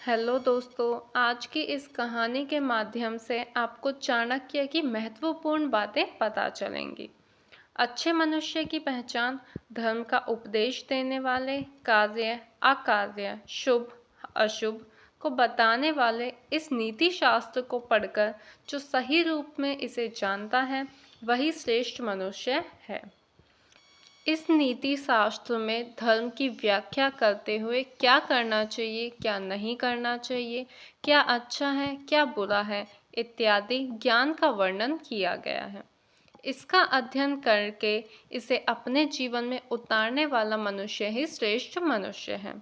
Hello दोस्तों। आज की इस कहानी के माध्यम से आपको चाणक्य की महत्वपूर्ण बातें पता चलेंगी। अच्छे मनुष्य की पहचान धर्म का उपदेश देने वाले, कार्य अकार्य, शुभ अशुभ को बताने वाले इस नीति शास्त्र को पढ़कर जो सही रूप में इसे जानता है वही श्रेष्ठ मनुष्य है। इस नीति शास्त्र में धर्म की व्याख्या करते हुए क्या करना चाहिए, क्या नहीं करना चाहिए, क्या अच्छा है, क्या बुरा है इत्यादि ज्ञान का वर्णन किया गया है। इसका अध्ययन करके इसे अपने जीवन में उतारने वाला मनुष्य ही श्रेष्ठ मनुष्य है।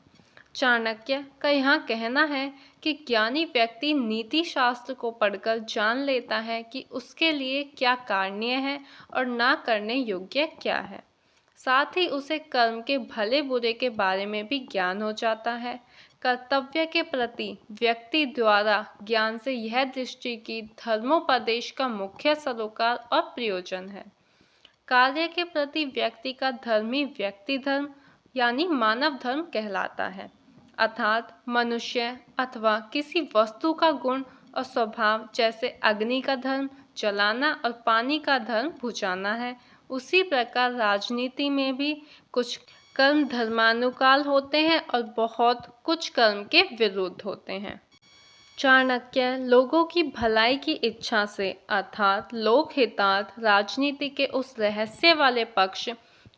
चाणक्य का यहाँ कहना है कि ज्ञानी व्यक्ति नीति शास्त्र को पढ़कर जान लेता है कि उसके लिए क्या कारणीय है और ना करने योग्य क्या है। साथ ही उसे कर्म के भले बुरे के बारे में भी ज्ञान हो जाता है। कर्तव्य के प्रति व्यक्ति द्वारा ज्ञान से यह दृष्टि की धर्मोपदेश का मुख्य सरोकार और प्रयोजन है। कार्य के प्रति व्यक्ति का धर्म ही व्यक्ति धर्म यानी मानव धर्म कहलाता है, अर्थात मनुष्य अथवा किसी वस्तु का गुण और स्वभाव, जैसे अग्नि का धर्म जलाना और पानी का धर्म बुझाना है, उसी प्रकार राजनीति में भी कुछ कर्म धर्मानुकाल होते हैं और बहुत कुछ कर्म के विरुद्ध होते हैं। चाणक्य लोगों की भलाई की इच्छा से अर्थात लोकहितार्थ राजनीति के उस रहस्य वाले पक्ष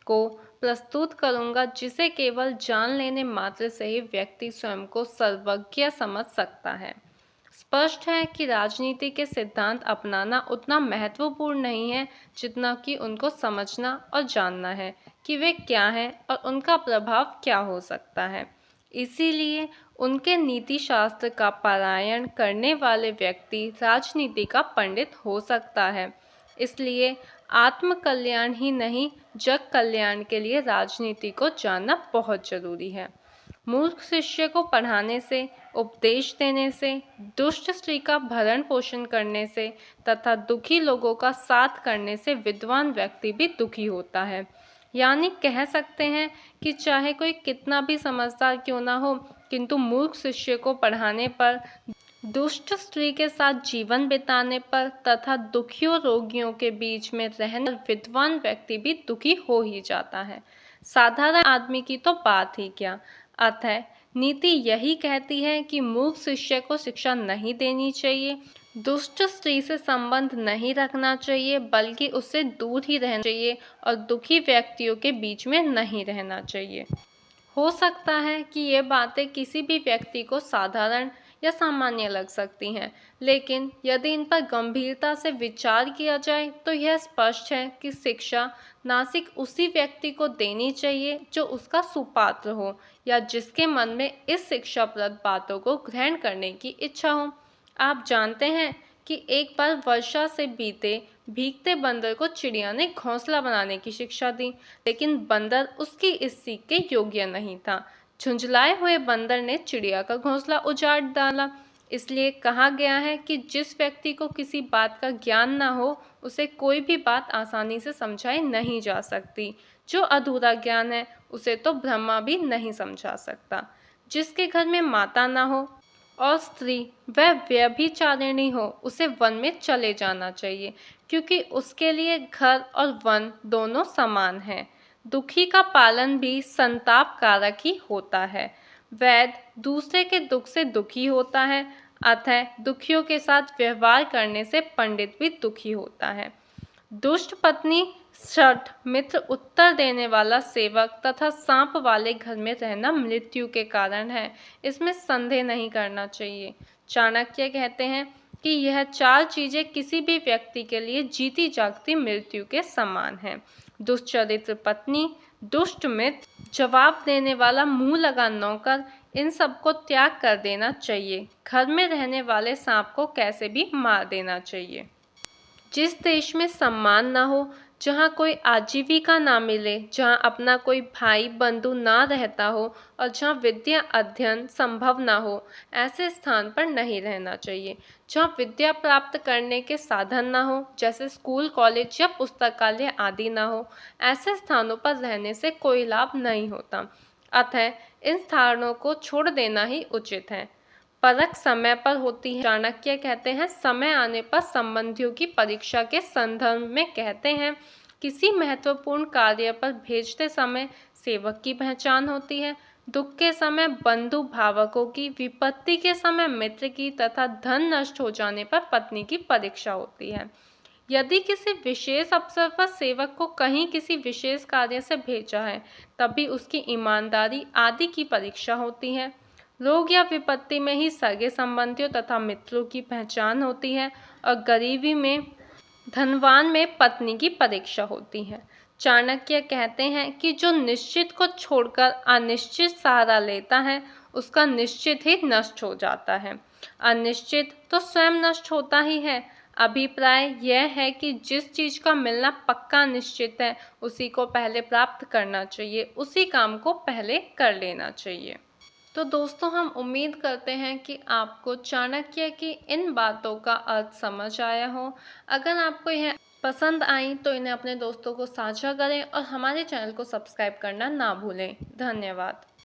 को प्रस्तुत करूंगा जिसे केवल जान लेने मात्र से ही व्यक्ति स्वयं को सर्वज्ञ समझ सकता है। स्पष्ट है कि राजनीति के सिद्धांत अपनाना उतना महत्वपूर्ण नहीं है जितना कि उनको समझना और जानना है कि वे क्या हैं और उनका प्रभाव क्या हो सकता है। इसीलिए उनके नीति शास्त्र का पारायण करने वाले व्यक्ति राजनीति का पंडित हो सकता है। इसलिए आत्म कल्याण ही नहीं, जग कल्याण के लिए राजनीति को जानना बहुत जरूरी है। मूर्ख शिष्य को पढ़ाने से, उपदेश देने से, दुष्ट स्त्री का भरण पोषण करने से तथा दुखी लोगों का साथ करने से विद्वान व्यक्ति भी दुखी होता है। यानी कह सकते हैं कि चाहे कोई कितना भी समझदार क्यों ना हो, किंतु मूर्ख शिष्य को पढ़ाने पर, दुष्ट स्त्री के साथ जीवन बिताने पर तथा दुखियों रोगियों के बीच में रहने पर विद्वान व्यक्ति भी दुखी हो ही जाता है। साधारण आदमी की तो बात ही क्या। अतः नीति यही कहती है कि मूर्ख शिष्य को शिक्षा नहीं देनी चाहिए, दुष्ट स्त्री से संबंध नहीं रखना चाहिए, बल्कि उससे दूर ही रहना चाहिए और दुखी व्यक्तियों के बीच में नहीं रहना चाहिए। हो सकता है कि ये बातें किसी भी व्यक्ति को साधारण या सामान्य लग सकती हैं, लेकिन यदि इन पर गंभीरता से विचार किया जाए तो यह स्पष्ट है कि शिक्षा नासिक उसी व्यक्ति को देनी चाहिए जो उसका सुपात्र हो या जिसके मन में इस शिक्षाप्रद बातों को ग्रहण करने की इच्छा हो। आप जानते हैं कि एक बार वर्षा से बीते भीगते बंदर को चिड़िया ने घोंसला बनाने की शिक्षा दी, लेकिन बंदर उसकी इस सीख के योग्य नहीं था। झुंझलाए हुए बंदर ने चिड़िया का घोंसला उजाड़ डाला। इसलिए कहा गया है कि जिस व्यक्ति को किसी बात का ज्ञान ना हो, उसे कोई भी बात आसानी से समझाई नहीं जा सकती। जो अधूरा ज्ञान है उसे तो ब्रह्मा भी नहीं समझा सकता। जिसके घर में माता ना हो और स्त्री वह व्यभिचारिणी हो, उसे वन में चले जाना चाहिए, क्योंकि उसके लिए घर और वन दोनों समान हैं। दुखी का पालन भी संताप कारक ही होता है। वैद्य दूसरे के दुख से दुखी होता है, अतः दुखियों के साथ व्यवहार करने से पंडित भी दुखी होता है। दुष्ट पत्नी, शठ मित्र, उत्तर देने वाला सेवक तथा सांप वाले घर में रहना मृत्यु के कारण है, इसमें संदेह नहीं करना चाहिए। चाणक्य कहते हैं कि यह चार चीजें किसी भी व्यक्ति के लिए जीती जागती मृत्यु के समान हैं। दुष्चरित्र पत्नी, दुष्ट मित्र, जवाब देने वाला मुंह लगा नौकर, इन सबको त्याग कर देना चाहिए। घर में रहने वाले सांप को कैसे भी मार देना चाहिए। जिस देश में सम्मान ना हो, जहाँ कोई आजीविका ना मिले, जहाँ अपना कोई भाई बंधु ना रहता हो और जहाँ विद्या अध्ययन संभव ना हो, ऐसे स्थान पर नहीं रहना चाहिए। जहाँ विद्या प्राप्त करने के साधन ना हो, जैसे स्कूल, कॉलेज या पुस्तकालय आदि ना हो, ऐसे स्थानों पर रहने से कोई लाभ नहीं होता। अतः इन स्थानों को छोड़ देना ही उचित है। परख समय पर होती है। चाणक्य कहते हैं, समय आने पर संबंधियों की परीक्षा के संदर्भ में कहते हैं, किसी महत्वपूर्ण कार्य पर भेजते समय सेवक की पहचान होती है, दुख के समय बंधु भावकों की, विपत्ति के समय मित्र की तथा धन नष्ट हो जाने पर पत्नी की परीक्षा होती है। यदि किसी विशेष अवसर पर सेवक को कहीं किसी विशेष कार्य से भेजा है, तभी उसकी ईमानदारी आदि की परीक्षा होती है। रोग या विपत्ति में ही सगे संबंधियों तथा मित्रों की पहचान होती है और गरीबी में, धनवान में पत्नी की परीक्षा होती है। चाणक्य कहते हैं कि जो निश्चित को छोड़कर अनिश्चित सहारा लेता है, उसका निश्चित ही नष्ट हो जाता है। अनिश्चित तो स्वयं नष्ट होता ही है। अभिप्राय यह है कि जिस चीज का मिलना पक्का निश्चित है, उसी को पहले प्राप्त करना चाहिए, उसी काम को पहले कर लेना चाहिए। तो दोस्तों, हम उम्मीद करते हैं कि आपको चाणक्य की इन बातों का अर्थ समझ आया हो। अगर आपको यह पसंद आई तो इन्हें अपने दोस्तों को साझा करें और हमारे चैनल को सब्सक्राइब करना ना भूलें। धन्यवाद।